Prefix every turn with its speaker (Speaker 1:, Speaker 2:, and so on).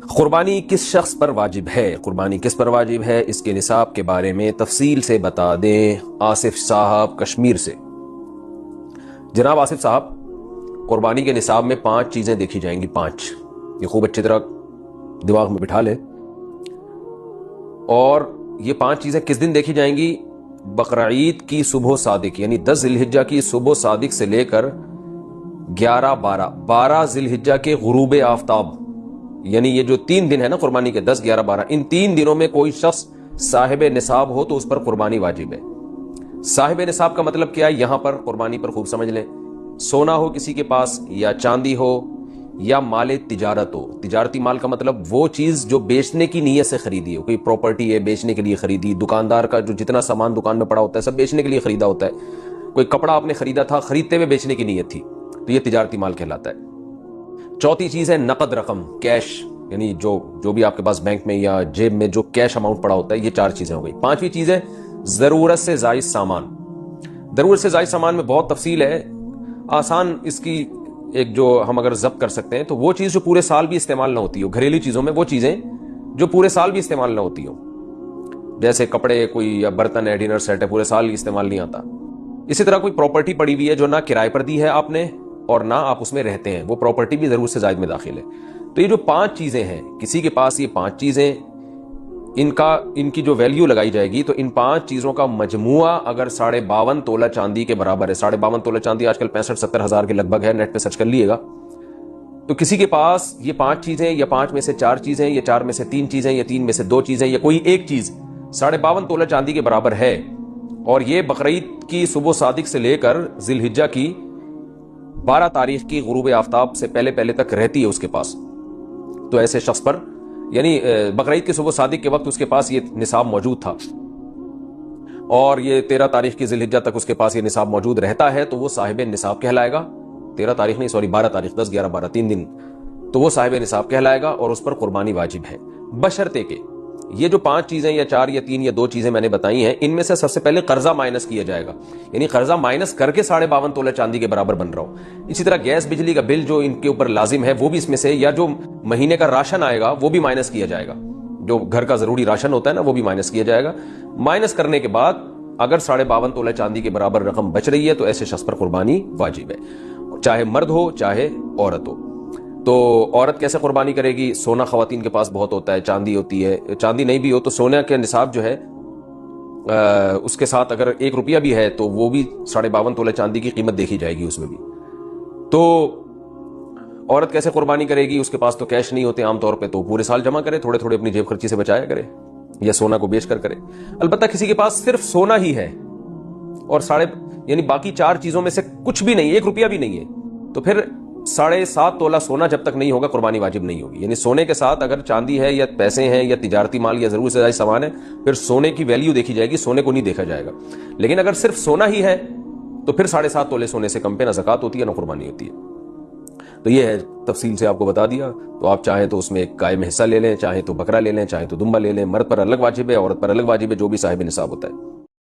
Speaker 1: قربانی کس شخص پر واجب ہے؟ قربانی کس پر واجب ہے، اس کے نصاب کے بارے میں تفصیل سے بتا دیں آصف صاحب کشمیر سے۔ جناب آصف صاحب، قربانی کے نصاب میں 5 چیزیں دیکھی جائیں گی، 5، یہ خوب اچھی طرح دماغ میں بٹھا لیں۔ اور یہ 5 چیزیں کس دن دیکھی جائیں گی؟ بقرعید کی صبح صادق، یعنی 10 ذی الحجہ کی صبح صادق سے لے کر 12 ذی الحجہ کے غروب آفتاب، یعنی یہ جو 3 دن ہے نا قربانی کے، 10، 11، 12، ان 3 دنوں میں کوئی شخص صاحب نصاب ہو تو اس پر قربانی واجب ہے۔ صاحب نصاب کا مطلب کیا ہے یہاں پر قربانی پر خوب سمجھ لیں۔ سونا ہو کسی کے پاس، یا چاندی ہو، یا مال تجارت ہو۔ تجارتی مال کا مطلب وہ چیز جو بیچنے کی نیت سے خریدی ہو، کوئی پراپرٹی ہے بیچنے کے لیے خریدی، دکاندار کا جو جتنا سامان دکان میں پڑا ہوتا ہے سب بیچنے کے لیے خریدا ہوتا ہے، کوئی کپڑا آپ نے خریدا تھا، خریدتے ہوئے بیچنے کی نیت تھی، تو یہ تجارتی مال کہلاتا ہے۔ چوتھی چیز ہے نقد رقم، کیش، یعنی جو بھی آپ کے پاس بینک میں یا جیب میں جو کیش اماؤنٹ پڑا ہوتا ہے، یہ 4 چیزیں ہو گئی۔ 5ویں چیز ہے ضرورت سے زائد سامان۔ ضرورت سے زائد سامان میں بہت تفصیل ہے، آسان اس کی ایک جو ہم اگر ضبط کر سکتے ہیں تو وہ چیز جو پورے سال بھی استعمال نہ ہوتی ہو، گھریلو چیزوں میں وہ چیزیں جو پورے سال بھی استعمال نہ ہوتی ہو، جیسے کپڑے کوئی یا برتن ہے، ڈنر سیٹ ہے، پورے سال استعمال نہیں آتا۔ اسی طرح کوئی پراپرٹی پڑی ہوئی ہے جو نہ کرائے پر دی ہے آپ نے اور نہ آپ اس میں رہتے ہیں، وہ پراپرٹی بھی ضرورت سے زائد میں داخل ہے۔ تو یہ جو 5 چیزیں ہیں، کسی کے پاس یہ 5 چیزیں، ان کی جو ویلیو لگائی جائے گی تو ان 5 چیزوں کا مجموعہ اگر 52.5 تولہ چاندی کے برابر ہے، 52.5 تولہ چاندی آج کل 65-70 ہزار کے لگ بھگ ہے، نیٹ پہ سرچ کر لیے گا، تو کسی کے پاس یہ 5 چیزیں، یا 5 میں سے 4 چیزیں، یا 4 میں سے 3 چیزیں، یا 3 میں سے 2 چیزیں، یا کوئی ایک چیز 52.5 تولہ چاندی کے برابر ہے، اور یہ بقرعید کی صبح صادق سے لے کر ذی الحجہ کی 12 تاریخ کی غروب آفتاب سے پہلے تک رہتی ہے اس کے پاس، تو ایسے شخص پر، یعنی بقرعید کی صبح صادق کے وقت اس کے پاس یہ نصاب موجود تھا اور یہ 13 تاریخ کی ذی الحجہ تک اس کے پاس یہ نصاب موجود رہتا ہے، تو وہ صاحب نصاب کہلائے گا۔ 13 تاریخ نہیں، 12 تاریخ، 10، 11، 12، 3 دن، تو وہ صاحب نصاب کہلائے گا اور اس پر قربانی واجب ہے، بشرطے کہ یہ جو 5 چیزیں یا 4 یا 3 یا 2 چیزیں میں نے بتائی ہیں، ان میں سے سب سے پہلے قرضہ مائنس کیا جائے گا، یعنی قرضہ مائنس کر کے 52.5 تولہ چاندی کے برابر بن رہا ہو۔ اسی طرح گیس بجلی کا بل جو ان کے اوپر لازم ہے وہ بھی اس میں سے، یا جو مہینے کا راشن آئے گا وہ بھی مائنس کیا جائے گا، جو گھر کا ضروری راشن ہوتا ہے نا وہ بھی مائنس کیا جائے گا۔ مائنس کرنے کے بعد اگر 52.5 تولہ چاندی کے برابر رقم بچ رہی ہے تو ایسے شخص پر قربانی واجب ہے، چاہے مرد ہو چاہے عورت ہو۔ تو عورت کیسے قربانی کرے گی؟ سونا خواتین کے پاس بہت ہوتا ہے، چاندی ہوتی ہے، چاندی نہیں بھی ہو تو سونے کے نصاب جو ہے اس کے ساتھ اگر 1 روپیہ بھی ہے تو وہ بھی 52.5 تولہ چاندی کی قیمت دیکھی جائے گی اس میں بھی۔ تو عورت کیسے قربانی کرے گی؟ اس کے پاس تو کیش نہیں ہوتے عام طور پہ، تو پورے سال جمع کرے، تھوڑے تھوڑے اپنی جیب خرچی سے بچایا کرے، یا سونا کو بیچ کر کرے۔ البتہ کسی کے پاس صرف سونا ہی ہے اور یعنی باقی 4 چیزوں میں سے کچھ بھی نہیں، 1 روپیہ بھی نہیں ہے، تو پھر 7.5 تولہ سونا جب تک نہیں ہوگا قربانی واجب نہیں ہوگی۔ یعنی سونے کے ساتھ اگر چاندی ہے یا پیسے ہیں یا تجارتی مال یا ضرورت سے زائد سامان ہے، پھر سونے کی ویلیو دیکھی جائے گی، سونے کو نہیں دیکھا جائے گا۔ لیکن اگر صرف سونا ہی ہے تو پھر 7.5 تولے سونے سے کم پہ نہ زکوٰۃ ہوتی ہے نہ قربانی ہوتی ہے۔ تو یہ ہے، تفصیل سے آپ کو بتا دیا، تو آپ چاہیں تو اس میں ایک گائے میں حصہ لے لیں، چاہیں تو بکرا لے لیں، چاہیں تو دمبا لے لیں۔ مرد پر الگ واجب ہے، عورت پر الگ واجب ہے، جو بھی صاحب نصاب ہوتا ہے۔